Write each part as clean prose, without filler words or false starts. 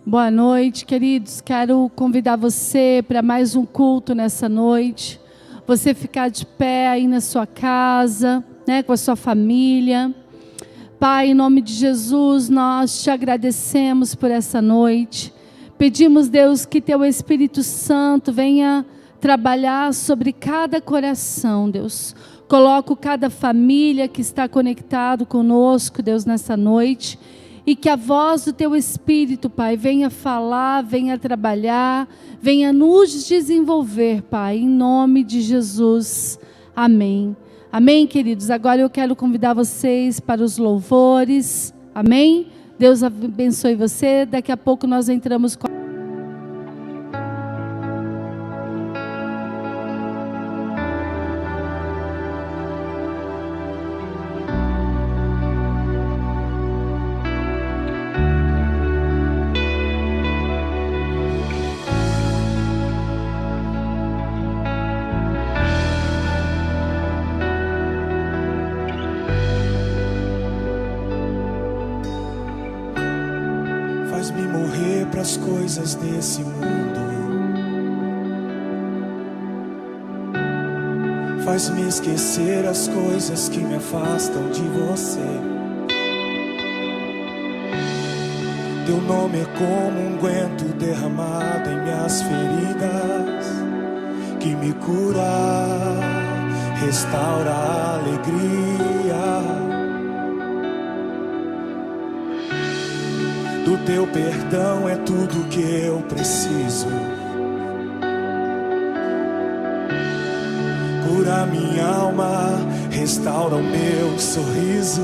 Boa noite, queridos. Quero convidar você para mais um culto nessa noite. Você ficar de pé aí na sua casa, com a sua família. Pai, em nome de Jesus, nós te agradecemos por essa noite. Pedimos, Deus, que teu Espírito Santo venha trabalhar sobre cada coração, Deus. Coloco cada família que está conectado conosco, Deus, nessa noite. E que a voz do teu Espírito, Pai, venha falar, venha trabalhar, venha nos desenvolver, Pai, em nome de Jesus. Amém. Amém, queridos? Agora eu quero convidar vocês para os louvores. Amém? Deus abençoe você. Daqui a pouco nós entramos com... Faz-me morrer pras coisas desse mundo. Faz-me esquecer as coisas que me afastam de você. Teu nome é como um unguento derramado em minhas feridas, que me cura, restaura a alegria. Do teu perdão é tudo que eu preciso. Cura minha alma, restaura o meu sorriso.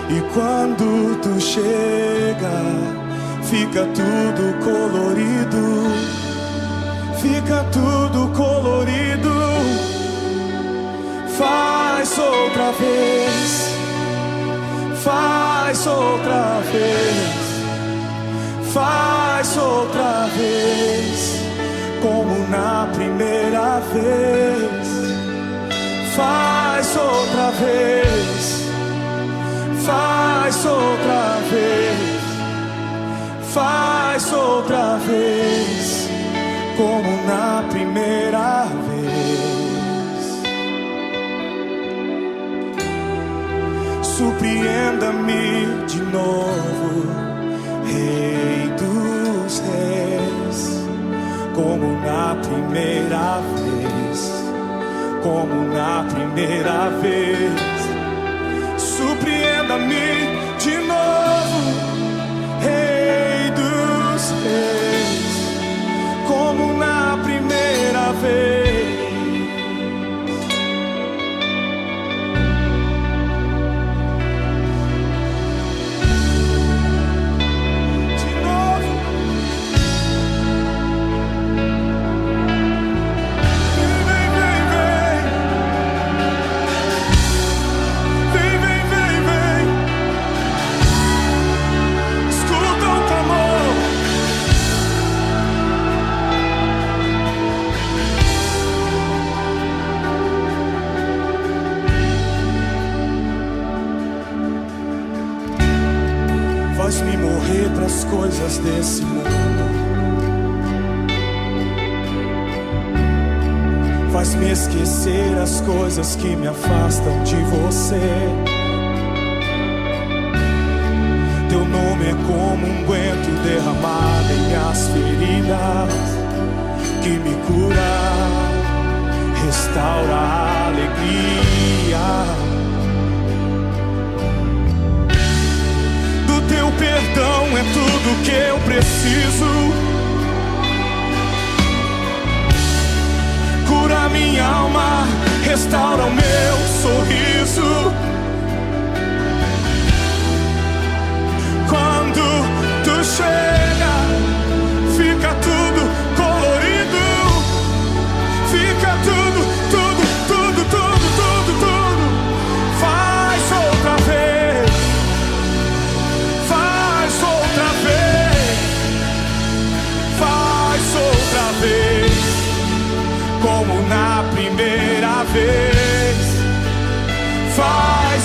E quando tu chega, fica tudo colorido. Fica tudo colorido. Faz outra vez. Faz outra vez, faz outra vez, como na primeira vez. Faz outra vez, faz outra vez, faz outra vez, como na primeira vez. Surpreenda-me de novo, Rei dos Reis, como na primeira vez, como na primeira vez. Surpreenda-me de novo, Rei dos Reis, como na primeira vez. Faz-me morrer pras coisas desse mundo. Faz-me esquecer as coisas que me afastam de você. Teu nome é como um unguento derramado em minhas feridas, que me cura, restaura a alegria. Teu perdão é tudo que eu preciso. Cura minha alma, restaura o meu sorriso. Quando tu chega, fica tudo colorido. Fica tudo, tudo, tudo, tudo, tudo, tudo. Faz outra vez. Outra vez, como na primeira vez. Faz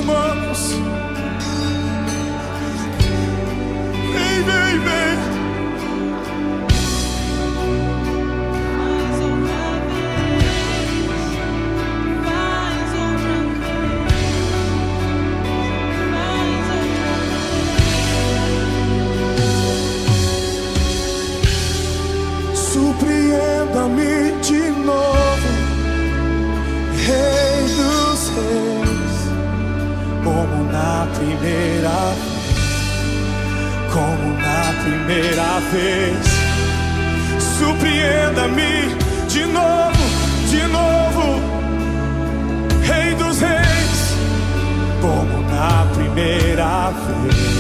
amamos. Vem, vem, vem. Surpreenda-me de novo, Rei dos Reis, como na primeira vez. Surpreenda-me de novo, Rei dos Reis, como na primeira vez.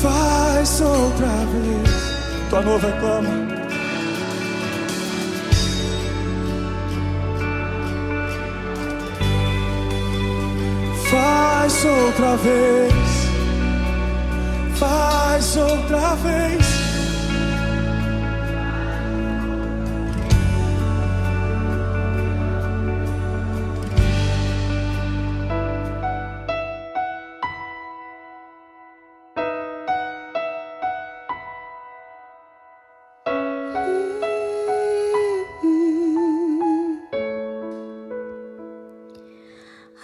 Faz outra vez. Tua noiva clama. Faz outra vez. Faz outra vez.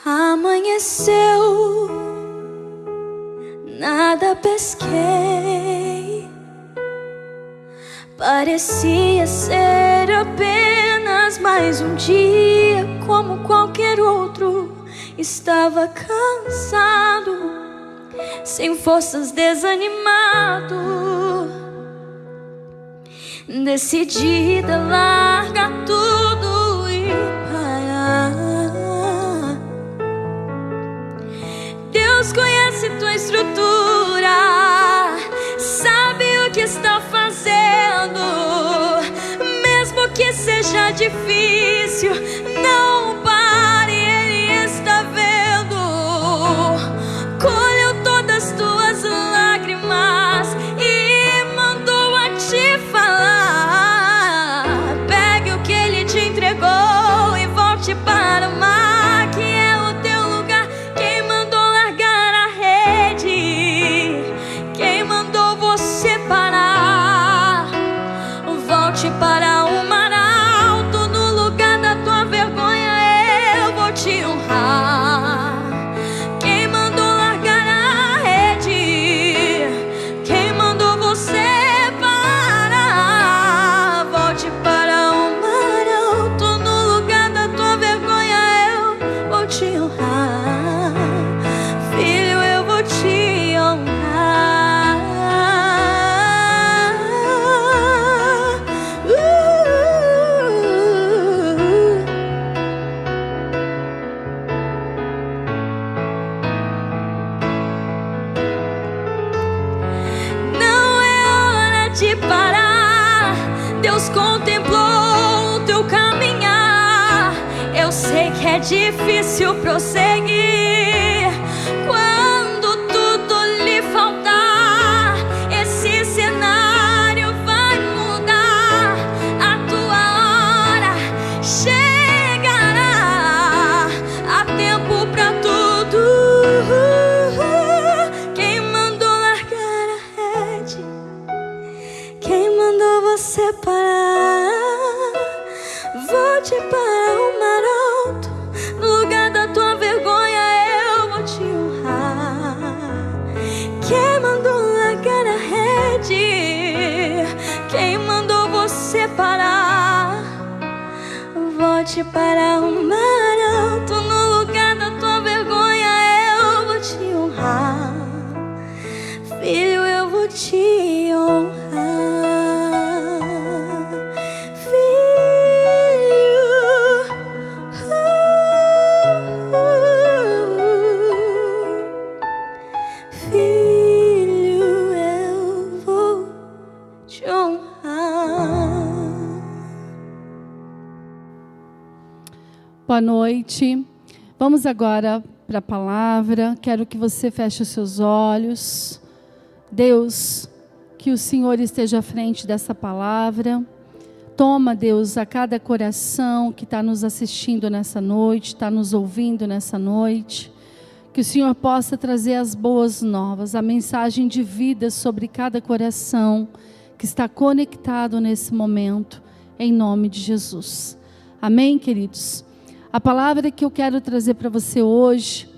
Amanheceu, nada pesquei. Parecia ser apenas mais um dia como qualquer outro. Estava cansado, sem forças, desanimado, decidida a largar tudo e parar. Deus conhece tua estrutura, sabe o que está fazendo. Mesmo que seja difícil, não pare, Ele está vendo. Colheu todas as tuas lágrimas e mandou a te falar. Pegue o que Ele te entregou e volte para o mar, que é o teu lugar. Quem mandou largar a rede? Quem mandou você parar? Volte para o mar alto, no lugar da tua vergonha eu vou te honrar. Quem mandou largar a rede? Quem mandou você parar? Volte para o mar alto, no lugar da tua vergonha eu vou te honrar. Filho, eu vou te honrar. Deus contemplou o teu caminhar. Eu sei que é difícil prosseguir quando tudo lhe faltar. Esse cenário vai mudar, a tua hora chegará. Há tempo pra tudo. Quem mandou largar a rede? Quem mandou você parar? Volte para o mar alto. No lugar da tua vergonha eu vou te honrar. Quem mandou largar a rede? Quem mandou você parar? Volte para o mar alto. No lugar da tua vergonha eu vou te honrar. Filho, eu vou te honrar. Boa noite. Vamos agora para a palavra. Quero que você feche os seus olhos. Deus, que o Senhor esteja à frente dessa palavra. Toma, Deus, a cada coração que está nos assistindo nessa noite, está nos ouvindo nessa noite. Que o Senhor possa trazer as boas novas, a mensagem de vida sobre cada coração que está conectado nesse momento, em nome de Jesus. Amém, queridos? A palavra que eu quero trazer para você hoje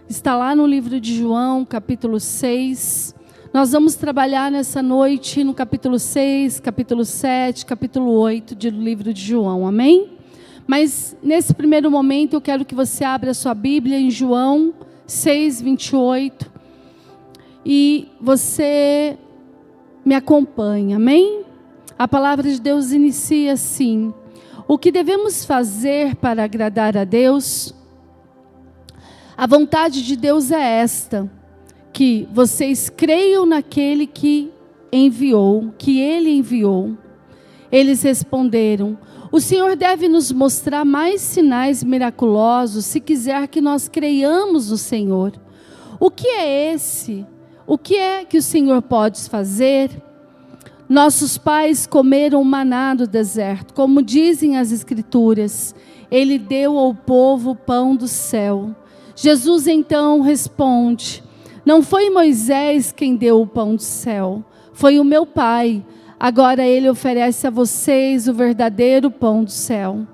está lá no livro de João, capítulo 6. Nós vamos trabalhar nessa noite no capítulo 6, capítulo 7, capítulo 8 do livro de João, amém? Mas nesse primeiro momento eu quero que você abra a sua Bíblia em João 6, 28 e você me acompanha, amém? A palavra de Deus inicia assim: o que devemos fazer para agradar a Deus? A vontade de Deus é esta, que vocês creiam naquele que enviou, que Ele enviou. Eles responderam: o Senhor deve nos mostrar mais sinais miraculosos se quiser que nós creiamos no Senhor. O que é esse? O que é que o Senhor pode fazer? Nossos pais comeram maná do deserto, como dizem as Escrituras. Ele deu ao povo o pão do céu. Jesus então responde: não foi Moisés quem deu o pão do céu, foi o meu Pai. Agora Ele oferece a vocês o verdadeiro pão do céu.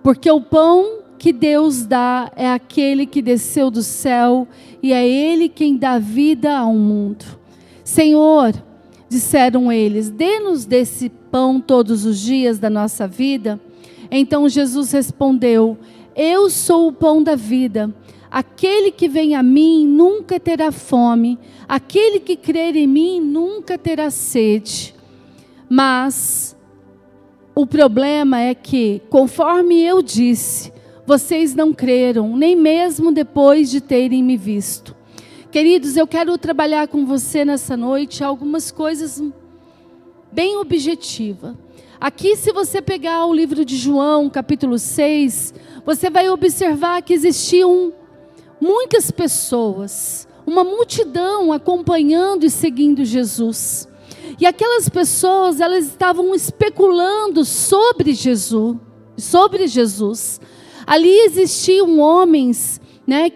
Porque o pão que Deus dá é aquele que desceu do céu, e é Ele quem dá vida ao mundo. Senhor, disseram eles, dê-nos desse pão todos os dias da nossa vida. Então Jesus respondeu: eu sou o pão da vida. Aquele que vem a mim nunca terá fome. Aquele que crer em mim nunca terá sede. Mas o problema é que, conforme eu disse, vocês não creram, nem mesmo depois de terem me visto. Queridos, eu quero trabalhar com você nessa noite algumas coisas bem objetivas. Aqui, se você pegar o livro de João, capítulo 6, você vai observar que existiam muitas pessoas, uma multidão acompanhando e seguindo Jesus. E aquelas pessoas, elas estavam especulando sobre Jesus. Ali existiam homens,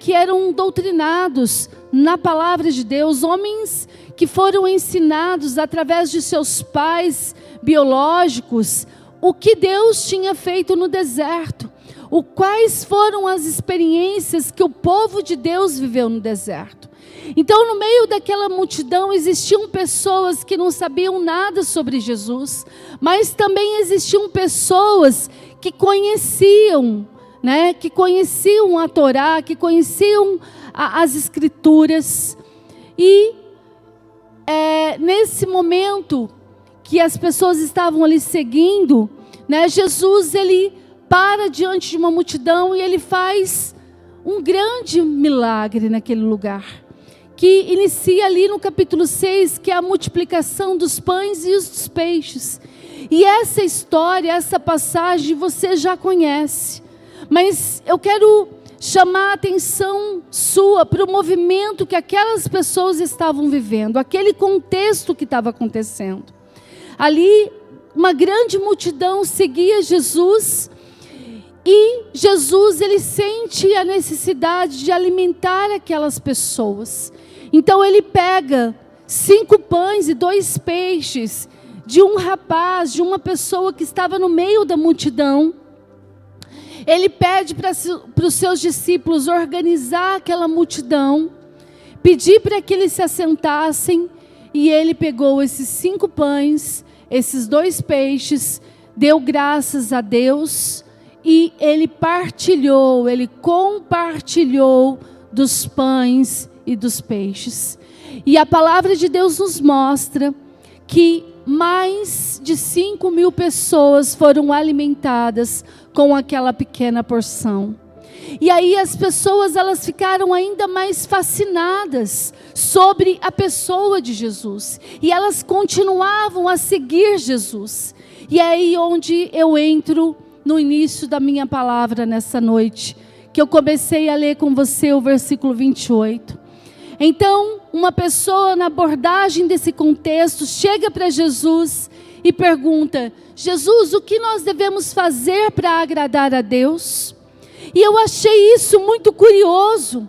que eram doutrinados na palavra de Deus, homens que foram ensinados através de seus pais biológicos o que Deus tinha feito no deserto, quais foram as experiências que o povo de Deus viveu no deserto. Então, no meio daquela multidão existiam pessoas que não sabiam nada sobre Jesus, mas também existiam pessoas que conheciam, que conheciam a Torá, que conheciam as Escrituras. E nesse momento que as pessoas estavam ali seguindo, Jesus, ele para diante de uma multidão e ele faz um grande milagre naquele lugar, que inicia ali no capítulo 6, que é a multiplicação dos pães e dos peixes. E essa história, essa passagem você já conhece. Mas eu quero chamar a atenção sua para o movimento que aquelas pessoas estavam vivendo, aquele contexto que estava acontecendo. Ali, uma grande multidão seguia Jesus, e Jesus, ele sente a necessidade de alimentar aquelas pessoas. Então ele pega 5 pães e 2 peixes de um rapaz, de uma pessoa que estava no meio da multidão. Ele pede para os seus discípulos organizar aquela multidão, pedir para que eles se assentassem, e ele pegou esses 5 pães, esses 2 peixes, deu graças a Deus, e ele partilhou, ele compartilhou dos pães e dos peixes. E a palavra de Deus nos mostra que mais de 5.000 pessoas foram alimentadas com aquela pequena porção. E aí as pessoas, elas ficaram ainda mais fascinadas sobre a pessoa de Jesus. E elas continuavam a seguir Jesus. E é aí onde eu entro no início da minha palavra nessa noite, que eu comecei a ler com você o versículo 28. Então, uma pessoa na abordagem desse contexto chega para Jesus e pergunta: Jesus, o que nós devemos fazer para agradar a Deus? E eu achei isso muito curioso.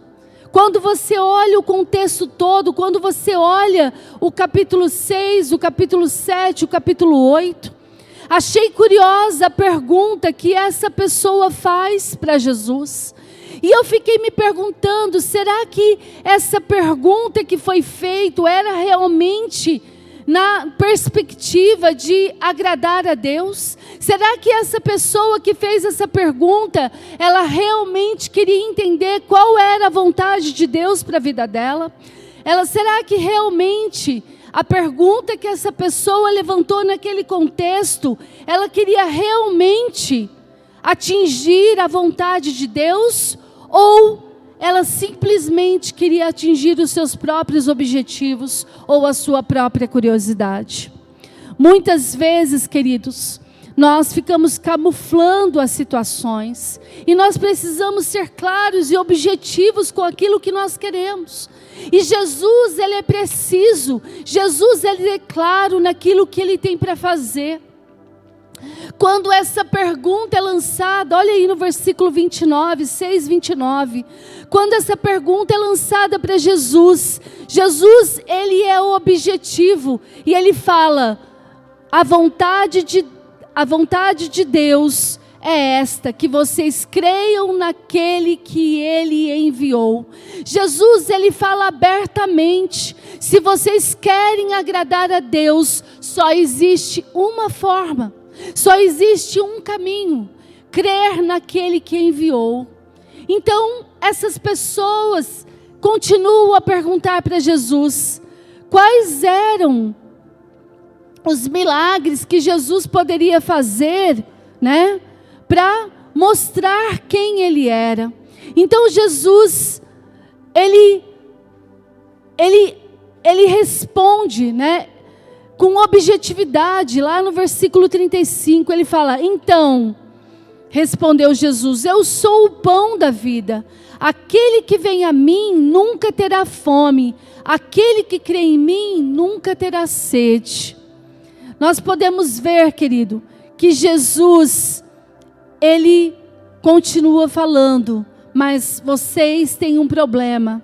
Quando você olha o contexto todo, quando você olha o capítulo 6, o capítulo 7, o capítulo 8, achei curiosa a pergunta que essa pessoa faz para Jesus. E eu fiquei me perguntando, será que essa pergunta que foi feita era realmente na perspectiva de agradar a Deus? Será que essa pessoa que fez essa pergunta, ela realmente queria entender qual era a vontade de Deus para a vida dela? Será que realmente a pergunta que essa pessoa levantou naquele contexto, ela queria realmente atingir a vontade de Deus? Ou ela simplesmente queria atingir os seus próprios objetivos ou a sua própria curiosidade? Muitas vezes, queridos, nós ficamos camuflando as situações, e nós precisamos ser claros e objetivos com aquilo que nós queremos. E Jesus, ele é preciso, Jesus, ele é claro naquilo que ele tem para fazer. Quando essa pergunta é lançada, olha aí no versículo 29, 6:29, quando essa pergunta é lançada para Jesus, Jesus, ele é o objetivo, e ele fala: a vontade de Deus é esta, que vocês creiam naquele que ele enviou. Jesus, ele fala abertamente: se vocês querem agradar a Deus, só existe uma forma, só existe um caminho: crer naquele que enviou. Então, essas pessoas continuam a perguntar para Jesus quais eram os milagres que Jesus poderia fazer, né, para mostrar quem ele era. Então Jesus, ele responde, né, com objetividade. Lá no versículo 35 ele fala: então respondeu Jesus: eu sou o pão da vida, aquele que vem a mim nunca terá fome, aquele que crê em mim nunca terá sede. Nós podemos ver, querido, que Jesus, ele continua falando: mas vocês têm um problema.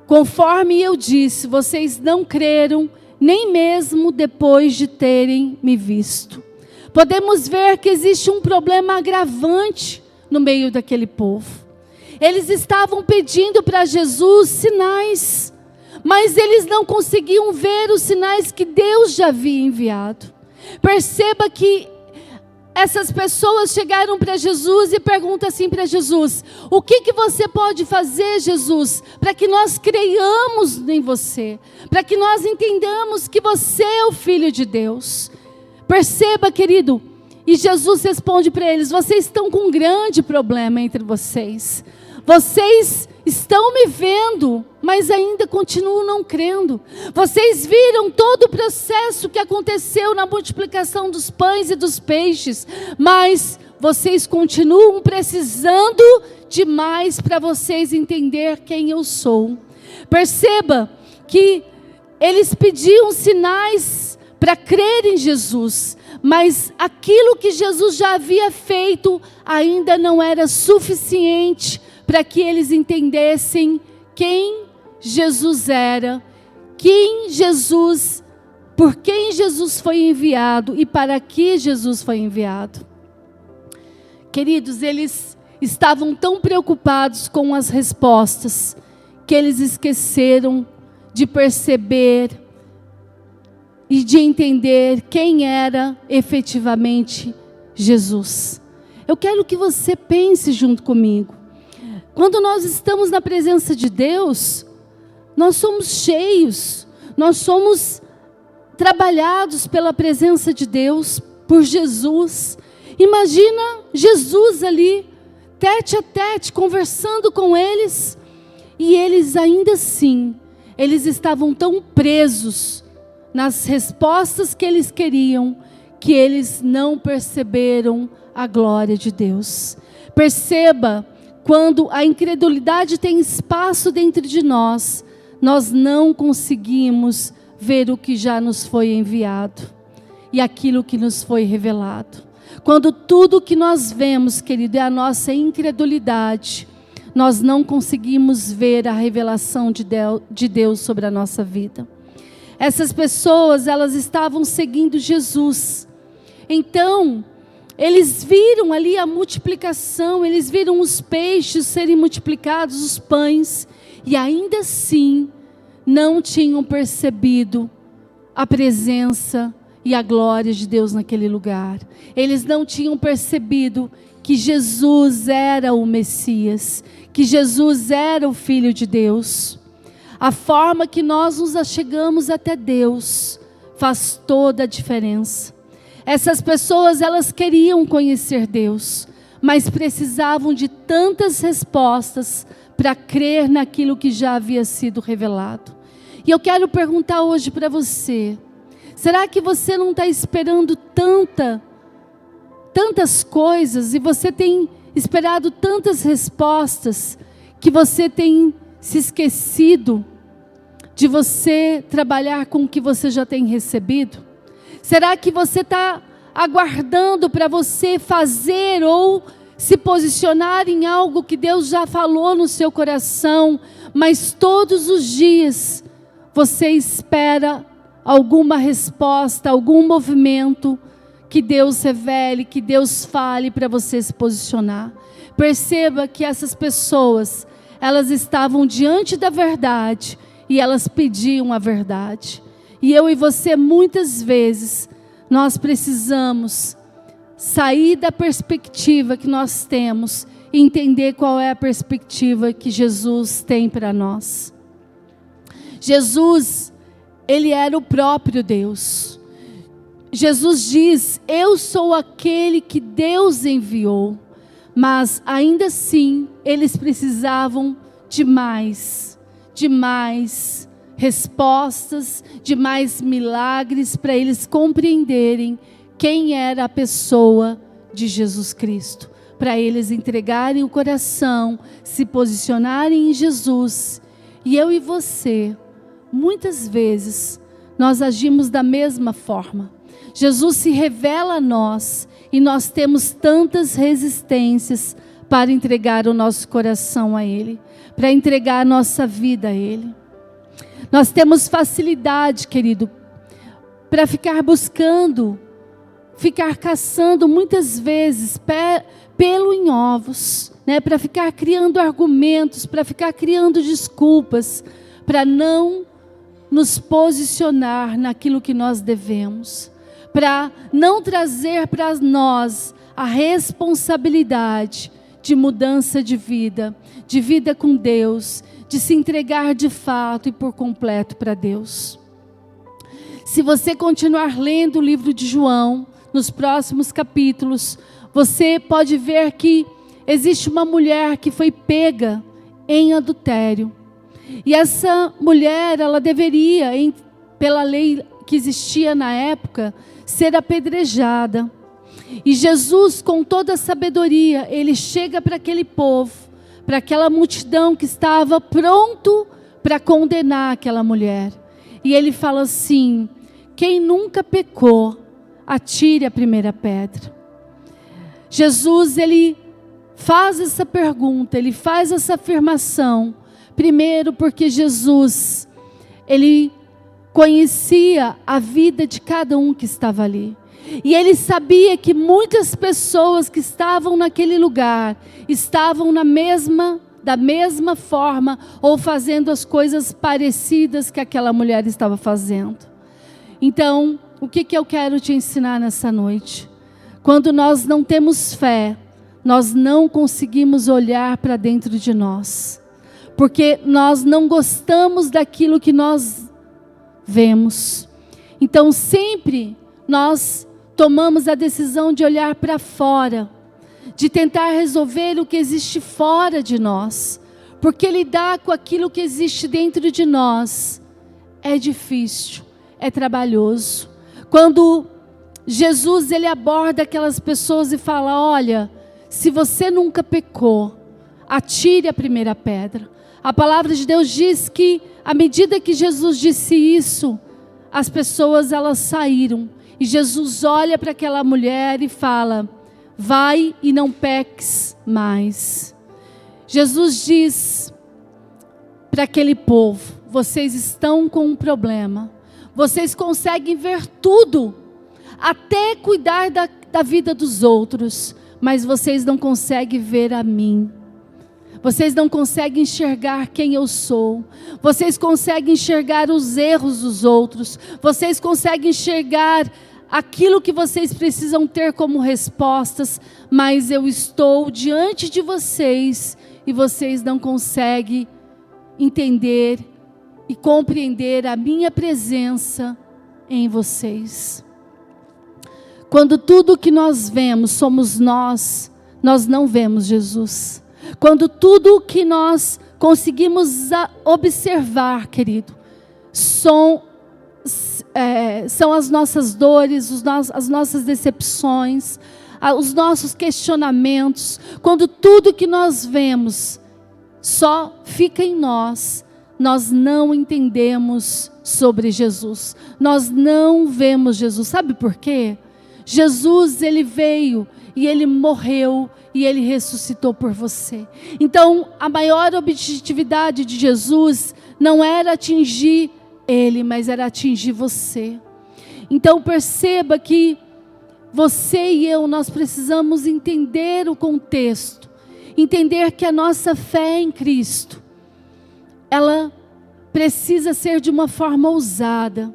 Conforme eu disse, vocês não creram, nem mesmo depois de terem me visto. Podemos ver que existe um problema agravante no meio daquele povo. Eles estavam pedindo para Jesus sinais, mas eles não conseguiam ver os sinais que Deus já havia enviado. Perceba que essas pessoas chegaram para Jesus e perguntam assim para Jesus: o que você pode fazer, Jesus, para que nós creiamos em você, para que nós entendamos que você é o Filho de Deus? Perceba, querido, e Jesus responde para eles: vocês estão com um grande problema entre vocês. Vocês estão me vendo, mas ainda continuam não crendo. Vocês viram todo o processo que aconteceu na multiplicação dos pães e dos peixes, mas vocês continuam precisando de mais para vocês entender quem eu sou. Perceba que eles pediam sinais para crer em Jesus, mas aquilo que Jesus já havia feito ainda não era suficiente para que eles entendessem quem Jesus era, por quem Jesus foi enviado e para que Jesus foi enviado. Queridos, eles estavam tão preocupados com as respostas que eles esqueceram de perceber e de entender quem era efetivamente Jesus. Eu quero que você pense junto comigo. Quando nós estamos na presença de Deus, nós somos cheios, nós somos trabalhados pela presença de Deus, por Jesus. Imagina Jesus ali, tete a tete, conversando com eles, e eles ainda assim, eles estavam tão presos nas respostas que eles queriam, que eles não perceberam a glória de Deus. Perceba, quando a incredulidade tem espaço dentro de nós, nós não conseguimos ver o que já nos foi enviado e aquilo que nos foi revelado. Quando tudo que nós vemos, querido, é a nossa incredulidade, nós não conseguimos ver a revelação de Deus sobre a nossa vida. Essas pessoas, elas estavam seguindo Jesus. Então, eles viram ali a multiplicação, eles viram os peixes serem multiplicados, os pães, e ainda assim não tinham percebido a presença e a glória de Deus naquele lugar. Eles não tinham percebido que Jesus era o Messias, que Jesus era o Filho de Deus. A forma que nós nos achegamos até Deus faz toda a diferença. Essas pessoas, elas queriam conhecer Deus, mas precisavam de tantas respostas para crer naquilo que já havia sido revelado. E eu quero perguntar hoje para você, será que você não está esperando tantas coisas e você tem esperado tantas respostas que você tem se esquecido de você trabalhar com o que você já tem recebido? Será que você está aguardando para você fazer ou se posicionar em algo que Deus já falou no seu coração, mas todos os dias você espera alguma resposta, algum movimento que Deus revele, que Deus fale para você se posicionar? Perceba que essas pessoas, elas estavam diante da verdade e elas pediam a verdade. E eu e você, muitas vezes, nós precisamos sair da perspectiva que nós temos e entender qual é a perspectiva que Jesus tem para nós. Jesus, ele era o próprio Deus. Jesus diz: eu sou aquele que Deus enviou. Mas ainda assim, eles precisavam de mais respostas, de mais milagres para eles compreenderem quem era a pessoa de Jesus Cristo. Para eles entregarem o coração, se posicionarem em Jesus. E eu e você, muitas vezes, nós agimos da mesma forma. Jesus se revela a nós e nós temos tantas resistências para entregar o nosso coração a Ele, para entregar a nossa vida a Ele. Nós temos facilidade, querido, para ficar buscando, ficar caçando muitas vezes pelo em ovos, né? Para ficar criando argumentos, para ficar criando desculpas, para não nos posicionar naquilo que nós devemos, para não trazer para nós a responsabilidade de mudança de vida com Deus, de se entregar de fato e por completo para Deus. Se você continuar lendo o livro de João, nos próximos capítulos, você pode ver que existe uma mulher que foi pega em adultério. E essa mulher, ela deveria, pela lei que existia na época, ser apedrejada. E Jesus, com toda a sabedoria, ele chega para aquele povo, para aquela multidão que estava pronto para condenar aquela mulher. E ele fala assim: quem nunca pecou, atire a primeira pedra. Jesus, ele faz essa pergunta, ele faz essa afirmação, primeiro porque Jesus, ele conhecia a vida de cada um que estava ali. E ele sabia que muitas pessoas que estavam naquele lugar, estavam da mesma forma, ou fazendo as coisas parecidas que aquela mulher estava fazendo. Então, o que eu quero te ensinar nessa noite? Quando nós não temos fé, nós não conseguimos olhar para dentro de nós. Porque nós não gostamos daquilo que nós vemos. Então, sempre nós tomamos a decisão de olhar para fora, de tentar resolver o que existe fora de nós, porque lidar com aquilo que existe dentro de nós é difícil, é trabalhoso. Quando Jesus, ele aborda aquelas pessoas e fala: olha, se você nunca pecou, atire a primeira pedra. A palavra de Deus diz que, à medida que Jesus disse isso, as pessoas, elas saíram. E Jesus olha para aquela mulher e fala: vai e não peques mais. Jesus diz para aquele povo: vocês estão com um problema. Vocês conseguem ver tudo, até cuidar da vida dos outros, mas vocês não conseguem ver a mim. Vocês não conseguem enxergar quem eu sou. Vocês conseguem enxergar os erros dos outros. Vocês conseguem enxergar aquilo que vocês precisam ter como respostas, mas eu estou diante de vocês e vocês não conseguem entender e compreender a minha presença em vocês. Quando tudo que nós vemos somos nós não vemos Jesus. Quando tudo que nós conseguimos observar, querido, são as nossas dores, as nossas decepções, os nossos questionamentos. Quando tudo que nós vemos só fica em nós, nós não entendemos sobre Jesus. Nós não vemos Jesus. Sabe por quê? Jesus, ele veio e ele morreu e ele ressuscitou por você. Então, a maior objetividade de Jesus não era atingir ele, mas era atingir você. Então perceba que você e eu, nós precisamos entender o contexto, entender que a nossa fé em Cristo, ela precisa ser de uma forma ousada,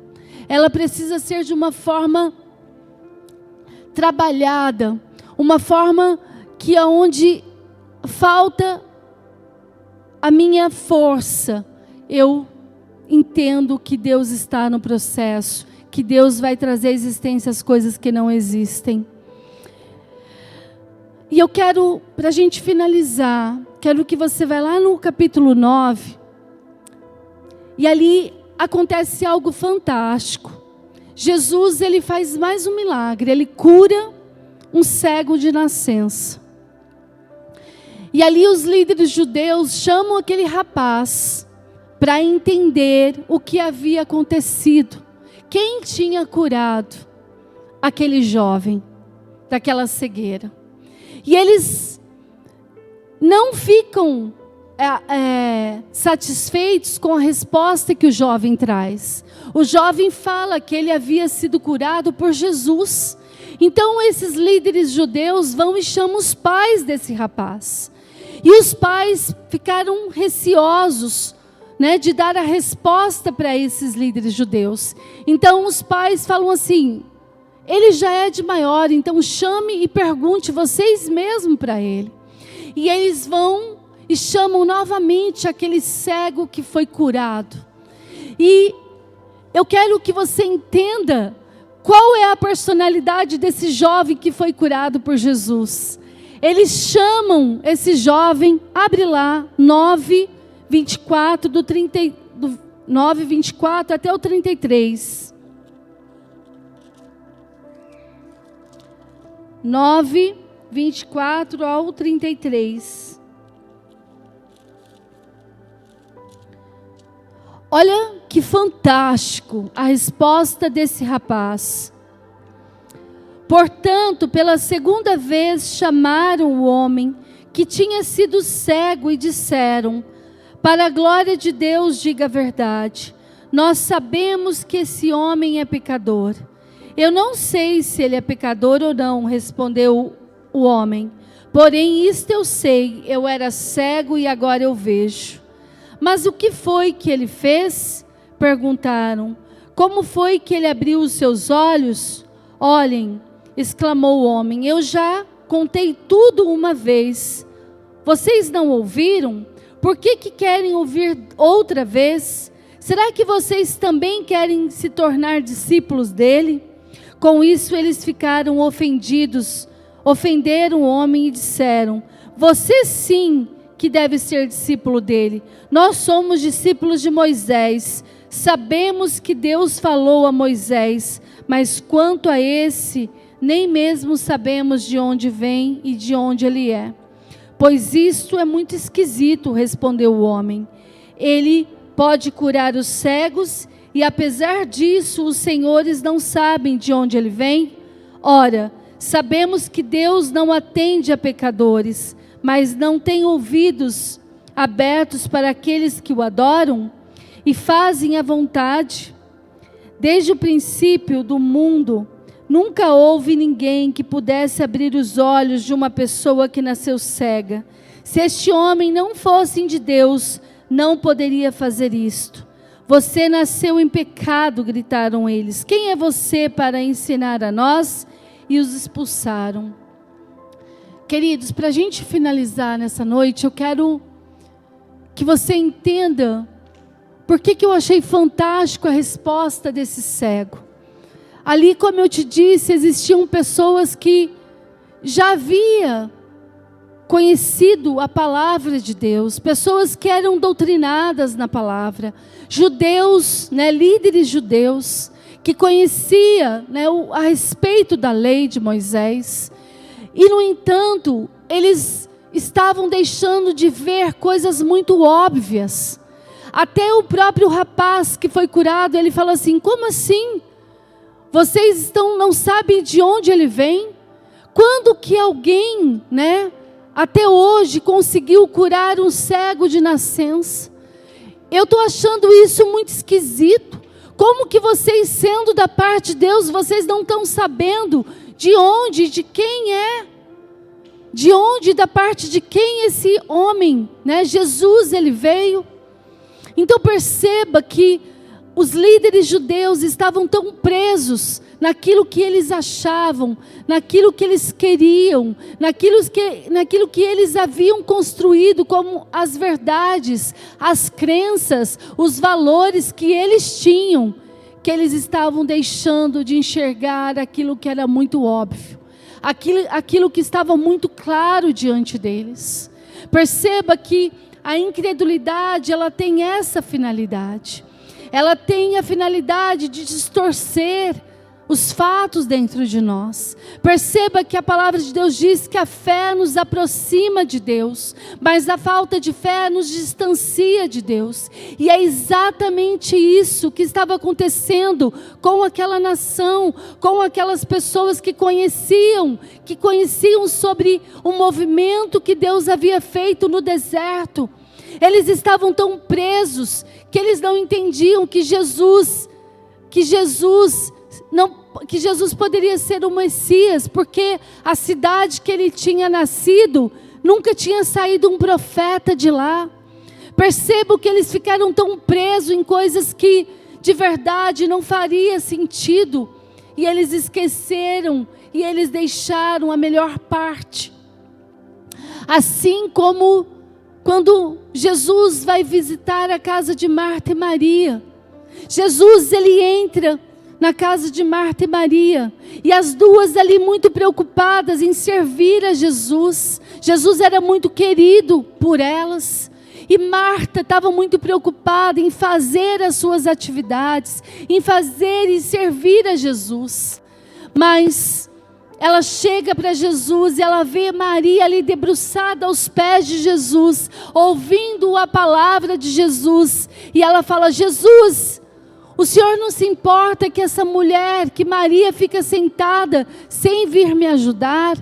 ela precisa ser de uma forma trabalhada, uma forma que aonde falta a minha força, eu entendo que Deus está no processo, que Deus vai trazer à existência as coisas que não existem. E eu quero, para a gente finalizar, quero que você vá lá no capítulo 9, e ali acontece algo fantástico. Jesus, ele faz mais um milagre, ele cura um cego de nascença. E ali os líderes judeus chamam aquele rapaz para entender o que havia acontecido. Quem tinha curado aquele jovem daquela cegueira? E eles não ficam satisfeitos com a resposta que o jovem traz. O jovem fala que ele havia sido curado por Jesus. Então esses líderes judeus vão e chamam os pais desse rapaz. E os pais ficaram receosos, né, de dar a resposta para esses líderes judeus. Então os pais falam assim: ele já é de maior, então chame e pergunte vocês mesmos para ele. E eles vão e chamam novamente aquele cego que foi curado. E eu quero que você entenda qual é a personalidade desse jovem que foi curado por Jesus. Eles chamam esse jovem, abre lá, 9, 24, do 9, 24 até o 33. 9, 24 ao 33. Olha que fantástico a resposta desse rapaz. Portanto, pela segunda vez chamaram o homem que tinha sido cego e disseram: para a glória de Deus, diga a verdade. Nós sabemos que esse homem é pecador. Eu não sei se ele é pecador ou não, respondeu o homem. Porém, isto eu sei, eu era cego e agora eu vejo. Mas o que foi que ele fez? Perguntaram. Como foi que ele abriu os seus olhos? Olhem, exclamou o homem, eu já contei tudo uma vez. Vocês não ouviram? Por que querem ouvir outra vez? Será que vocês também querem se tornar discípulos dele? Com isso eles ficaram ofendidos, ofenderam o homem e disseram: você sim que deve ser discípulo dele. Nós somos discípulos de Moisés. Sabemos que Deus falou a Moisés, mas quanto a esse, nem mesmo sabemos de onde vem e de onde ele é. Pois isto é muito esquisito, respondeu o homem. Ele pode curar os cegos e apesar disso os senhores não sabem de onde ele vem? Ora, sabemos que Deus não atende a pecadores, mas não tem ouvidos abertos para aqueles que o adoram e fazem a vontade. Desde o princípio do mundo, nunca houve ninguém que pudesse abrir os olhos de uma pessoa que nasceu cega. Se este homem não fosse de Deus, não poderia fazer isto. Você nasceu em pecado, gritaram eles. Quem é você para ensinar a nós? E os expulsaram. Queridos, para a gente finalizar nessa noite, eu quero que você entenda por que eu achei fantástico a resposta desse cego. Ali, como eu te disse, existiam pessoas que já havia conhecido a palavra de Deus, pessoas que eram doutrinadas na palavra, judeus, líderes judeus, que conhecia a respeito da lei de Moisés, e no entanto, eles estavam deixando de ver coisas muito óbvias. Até o próprio rapaz que foi curado, ele falou assim: como assim? Vocês não sabem de onde ele vem? Quando que alguém, até hoje conseguiu curar um cego de nascença? Eu estou achando isso muito esquisito. Como que vocês, sendo da parte de Deus, vocês não estão sabendo de onde, de quem é? De onde, da parte de quem esse homem, Jesus, ele veio? Então perceba que os líderes judeus estavam tão presos naquilo que eles achavam, naquilo que eles queriam, naquilo que eles haviam construído como as verdades, as crenças, os valores que eles tinham, que eles estavam deixando de enxergar aquilo que era muito óbvio, aquilo que estava muito claro diante deles. Perceba que a incredulidade, ela tem essa finalidade. Ela tem a finalidade de distorcer os fatos dentro de nós. Perceba que a palavra de Deus diz que a fé nos aproxima de Deus, mas a falta de fé nos distancia de Deus. E é exatamente isso que estava acontecendo com aquela nação, com aquelas pessoas que conheciam sobre o movimento que Deus havia feito no deserto. Eles estavam tão presos que eles não entendiam que Jesus poderia ser o Messias, porque a cidade que ele tinha nascido, nunca tinha saído um profeta de lá. Percebo que eles ficaram tão presos em coisas que de verdade não faria sentido, e eles esqueceram, e eles deixaram a melhor parte. Assim como quando Jesus vai visitar a casa de Marta e Maria, Jesus, ele entra na casa de Marta e Maria, e as duas ali muito preocupadas em servir a Jesus. Jesus era muito querido por elas, E Marta estava muito preocupada em fazer as suas atividades, em fazer e servir a Jesus. Mas ela chega para Jesus e ela vê Maria ali debruçada aos pés de Jesus, ouvindo a palavra de Jesus. E ela fala: Jesus, o Senhor não se importa que essa mulher, que Maria fica sentada sem vir me ajudar?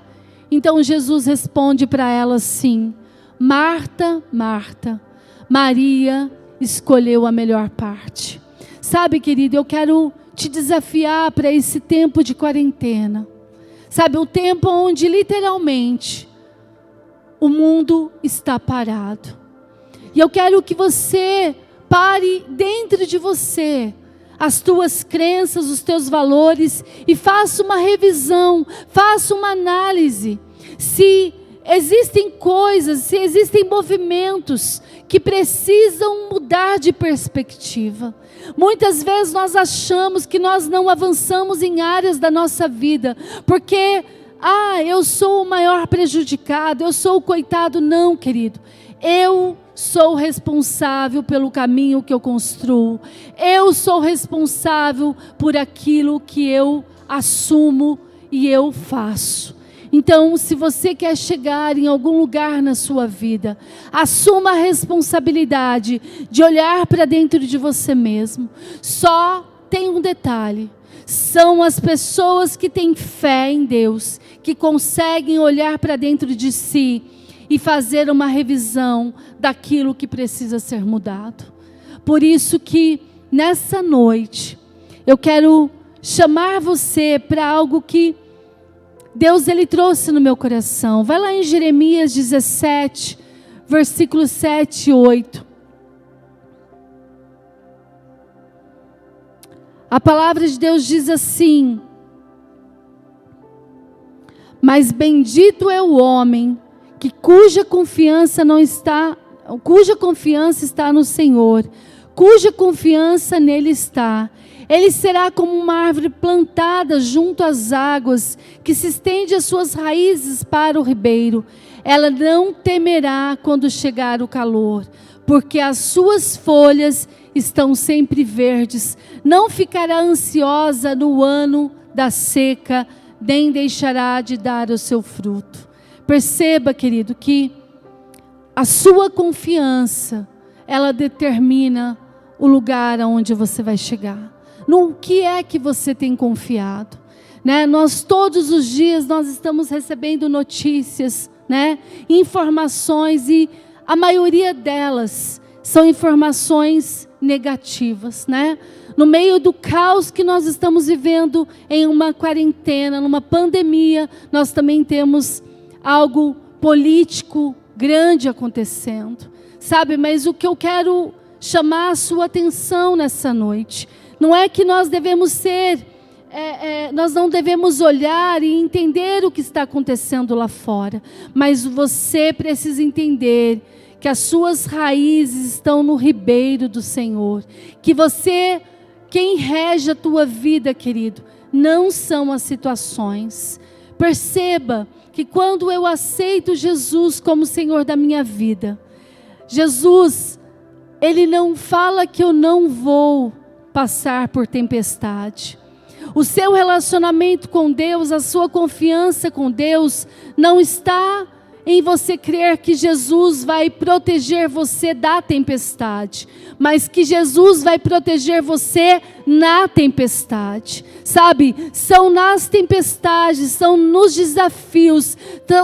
Então Jesus responde para ela assim: Marta, Marta, Maria escolheu a melhor parte. Sabe, querido, eu quero te desafiar para esse tempo de quarentena. Sabe, o tempo onde literalmente o mundo está parado. E eu quero que você pare dentro de você as tuas crenças, os teus valores, e faça uma revisão, faça uma análise. Se existem coisas, se existem movimentos que precisam mudar de perspectiva. Muitas vezes nós achamos que nós não avançamos em áreas da nossa vida, porque, eu sou o maior prejudicado, eu sou o coitado. Não, querido. Eu sou responsável pelo caminho que eu construo. Eu sou responsável por aquilo que eu assumo e eu faço. Então, se você quer chegar em algum lugar na sua vida, assuma a responsabilidade de olhar para dentro de você mesmo. Só tem um detalhe: são as pessoas que têm fé em Deus, que conseguem olhar para dentro de si e fazer uma revisão daquilo que precisa ser mudado. Por isso que nessa noite eu quero chamar você para algo que Deus ele trouxe no meu coração. Vai lá em Jeremias 17, versículos 7 e 8. A palavra de Deus diz assim: mas bendito é o homem cuja confiança está no Senhor, cuja confiança nele está. Ele será como uma árvore plantada junto às águas, que se estende as suas raízes para o ribeiro. Ela não temerá quando chegar o calor, porque as suas folhas estão sempre verdes. Não ficará ansiosa no ano da seca, nem deixará de dar o seu fruto. Perceba, querido, que a sua confiança, ela determina o lugar aonde você vai chegar. No que é que você tem confiado, né? Nós todos os dias nós estamos recebendo notícias, né? Informações, e a maioria delas são informações negativas, né? No meio do caos que nós estamos vivendo em uma quarentena, numa pandemia, nós também temos algo político grande acontecendo, sabe? Mas o que eu quero chamar a sua atenção nessa noite, não é que nós devemos nós não devemos olhar e entender o que está acontecendo lá fora, mas você precisa entender que as suas raízes estão no ribeiro do Senhor, que quem rege a tua vida, querido, não são as situações. Perceba que quando eu aceito Jesus como Senhor da minha vida, Jesus, Ele não fala que eu não vou passar por tempestade. O seu relacionamento com Deus, a sua confiança com Deus, não está em você crer que Jesus vai proteger você da tempestade, mas que Jesus vai proteger você na tempestade. Sabe, são nas tempestades, são nos desafios,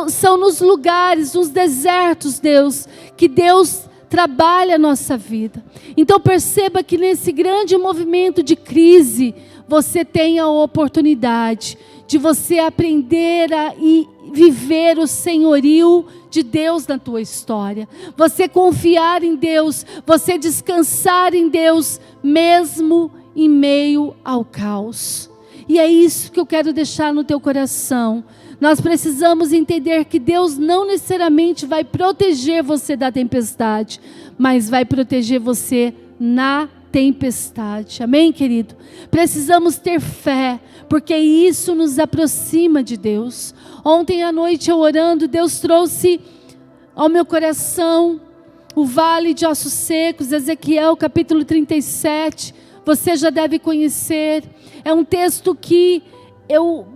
são nos lugares, nos desertos, Deus, que Deus trabalha a nossa vida. Então perceba que nesse grande movimento de crise, você tem a oportunidade de você aprender a viver o senhorio de Deus na tua história. Você confiar em Deus, você descansar em Deus, mesmo em meio ao caos. E é isso que eu quero deixar no teu coração. Nós precisamos entender que Deus não necessariamente vai proteger você da tempestade, mas vai proteger você na tempestade. Amém, querido? Precisamos ter fé, porque isso nos aproxima de Deus. Ontem à noite eu orando, Deus trouxe ao meu coração o vale de ossos secos, Ezequiel capítulo 37, você já deve conhecer. É um texto que eu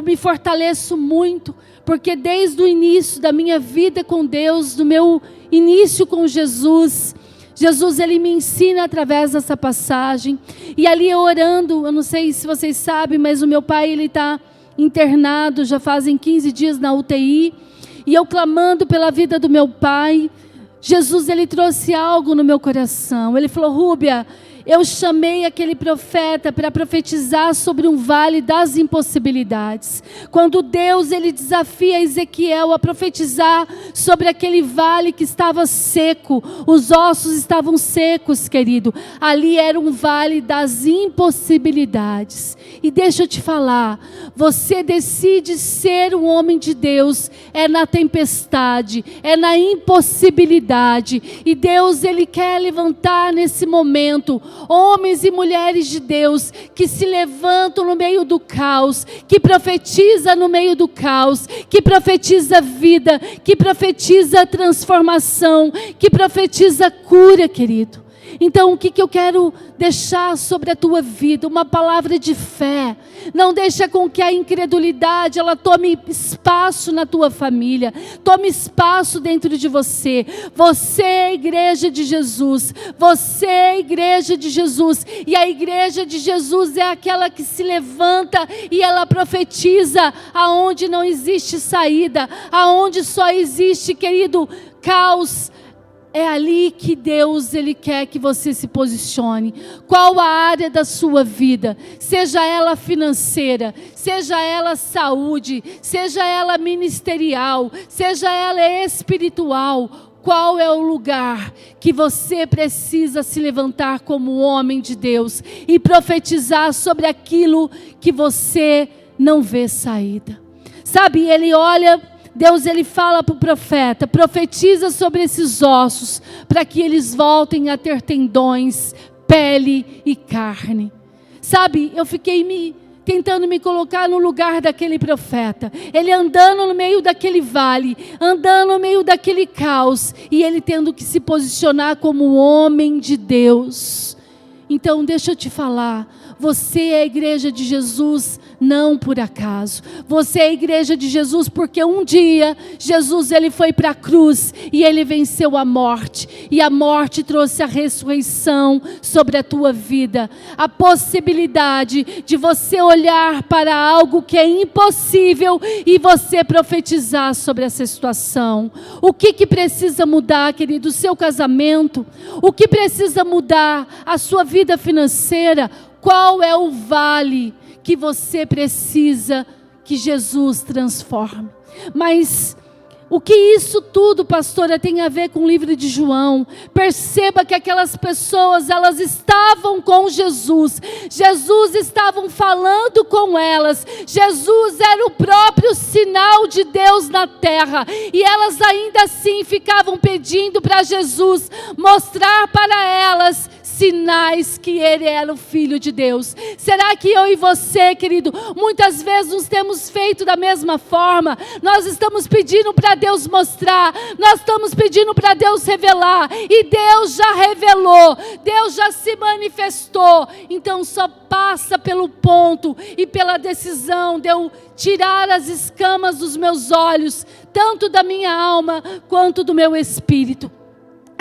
me fortaleço muito, porque desde o início da minha vida com Deus, do meu início com Jesus, ele me ensina através dessa passagem. E ali eu orando, eu não sei se vocês sabem, mas o meu pai, ele está internado, já fazem 15 dias na UTI, e eu clamando pela vida do meu pai, Jesus, ele trouxe algo no meu coração. Ele falou: Rúbia, eu chamei aquele profeta para profetizar sobre um vale das impossibilidades. Quando Deus, ele desafia Ezequiel a profetizar sobre aquele vale que estava seco, os ossos estavam secos, querido. Ali era um vale das impossibilidades. E deixa eu te falar, você decide ser um homem de Deus, é na tempestade, é na impossibilidade. E Deus, ele quer levantar nesse momento homens e mulheres de Deus que se levantam no meio do caos, que profetiza no meio do caos, que profetiza vida, que profetiza transformação, que profetiza cura, querido. Então, o que eu quero deixar sobre a tua vida? Uma palavra de fé. Não deixa com que a incredulidade, ela tome espaço na tua família, tome espaço dentro de você. Você é a igreja de Jesus, você é a igreja de Jesus, e a igreja de Jesus é aquela que se levanta e ela profetiza aonde não existe saída, aonde só existe, querido, caos. É ali que Deus, ele quer que você se posicione. Qual a área da sua vida? Seja ela financeira, seja ela saúde, seja ela ministerial, seja ela espiritual. Qual é o lugar que você precisa se levantar como homem de Deus e profetizar sobre aquilo que você não vê saída? Sabe, ele olha... Deus, ele fala para o profeta: profetiza sobre esses ossos, para que eles voltem a ter tendões, pele e carne. Sabe, eu fiquei tentando me colocar no lugar daquele profeta. Ele andando no meio daquele vale, andando no meio daquele caos, e ele tendo que se posicionar como homem de Deus. Então, deixa eu te falar, você é a igreja de Jesus não por acaso. Você é a igreja de Jesus porque um dia Jesus, ele foi para a cruz e ele venceu a morte. E a morte trouxe a ressurreição sobre a tua vida. A possibilidade de você olhar para algo que é impossível e você profetizar sobre essa situação. O que precisa mudar, querido? O seu casamento? O que precisa mudar? A sua vida financeira? Qual é o vale que você precisa que Jesus transforme? Mas o que isso tudo, pastora, tem a ver com o livro de João? Perceba que aquelas pessoas, elas estavam com Jesus. Jesus estava falando com elas. Jesus era o próprio sinal de Deus na terra. E elas ainda assim ficavam pedindo para Jesus mostrar para elas sinais que ele era o Filho de Deus. Será que eu e você, querido, muitas vezes nos temos feito da mesma forma? Nós estamos pedindo para Deus mostrar, nós estamos pedindo para Deus revelar, e Deus já revelou, Deus já se manifestou. Então só passa pelo ponto e pela decisão de eu tirar as escamas dos meus olhos, tanto da minha alma quanto do meu espírito.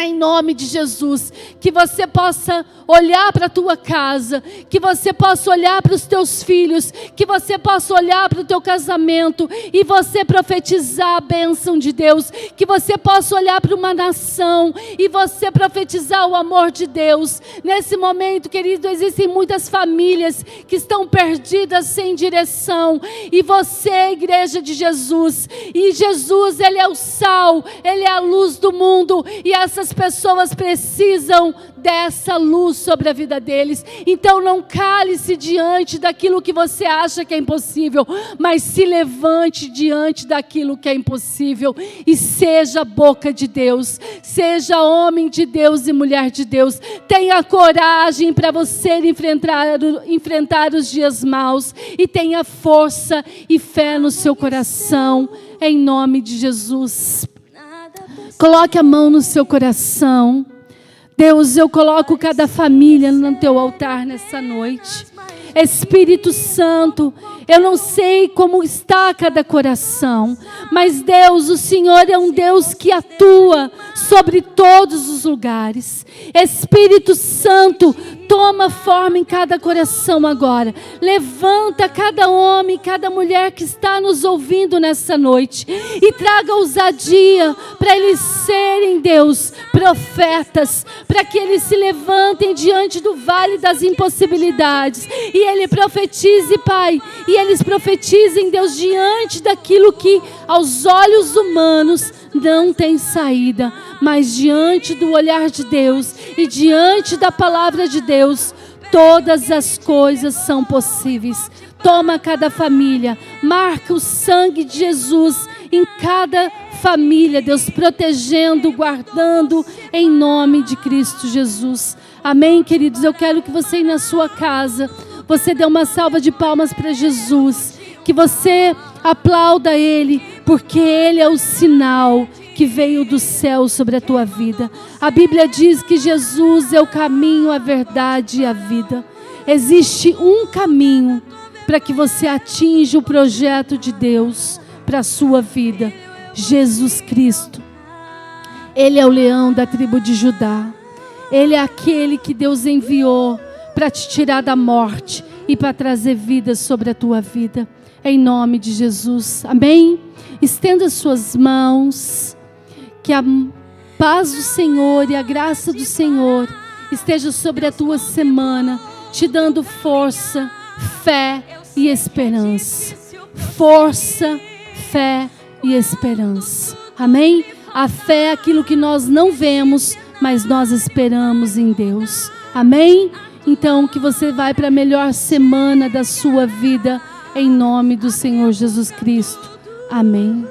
Em nome de Jesus, que você possa olhar para a tua casa, que você possa olhar para os teus filhos, que você possa olhar para o teu casamento e você profetizar a bênção de Deus, que você possa olhar para uma nação e você profetizar o amor de Deus. Nesse momento, querido, existem muitas famílias que estão perdidas sem direção, e você é a igreja de Jesus, e Jesus, ele é o sal, ele é a luz do mundo, e essas pessoas precisam dessa luz sobre a vida deles. Então não cale-se diante daquilo que você acha que é impossível, mas se levante diante daquilo que é impossível e seja a boca de Deus, seja homem de Deus e mulher de Deus. Tenha coragem para você enfrentar os dias maus, e tenha força e fé no seu coração, em nome de Jesus. coloque a mão no seu coração. Deus, eu coloco cada família no teu altar nessa noite. Espírito Santo, eu não sei como está cada coração, mas Deus, o Senhor é um Deus que atua sobre todos os lugares. Espírito Santo, toma forma em cada coração agora. Levanta cada homem, cada mulher que está nos ouvindo nessa noite e traga ousadia para eles serem, Deus, profetas, para que eles se levantem diante do vale das impossibilidades e ele profetize, Pai, e eles profetizem, Deus, diante daquilo que aos olhos humanos não tem saída, mas diante do olhar de Deus e diante da palavra de Deus, todas as coisas são possíveis. Toma cada família, marca o sangue de Jesus em cada família, Deus, protegendo, guardando, em nome de Cristo Jesus. Amém, queridos? Eu quero que você aí na sua casa, você dê uma salva de palmas para Jesus, que você aplauda Ele, porque Ele é o sinal que veio do céu sobre a tua vida. A Bíblia diz que Jesus é o caminho, a verdade e a vida. Existe um caminho para que você atinja o projeto de Deus para a sua vida: Jesus Cristo. Ele é o leão da tribo de Judá. Ele é aquele que Deus enviou para te tirar da morte e para trazer vida sobre a tua vida. Em nome de Jesus. Amém? Estenda suas mãos. Que a paz do Senhor e a graça do Senhor esteja sobre a tua semana, te dando força, fé e esperança. Força, fé e esperança. Amém? A fé é aquilo que nós não vemos, mas nós esperamos em Deus. Amém? Então, que você vai para a melhor semana da sua vida, em nome do Senhor Jesus Cristo. Amém.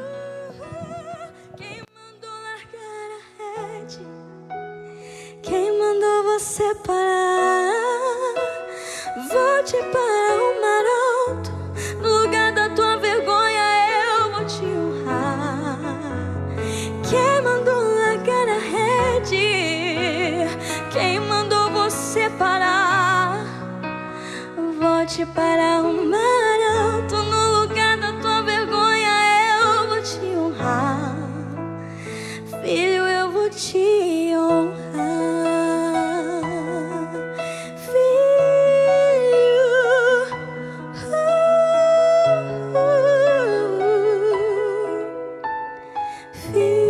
Quem mandou você parar? Vou-te para o mar alto, no lugar da tua vergonha eu vou te honrar. Quem mandou largar a rede? Quem mandou você parar? Vou-te para o mar alto, no lugar da tua vergonha eu vou te honrar. Filho, eu vou te honrar. Filho,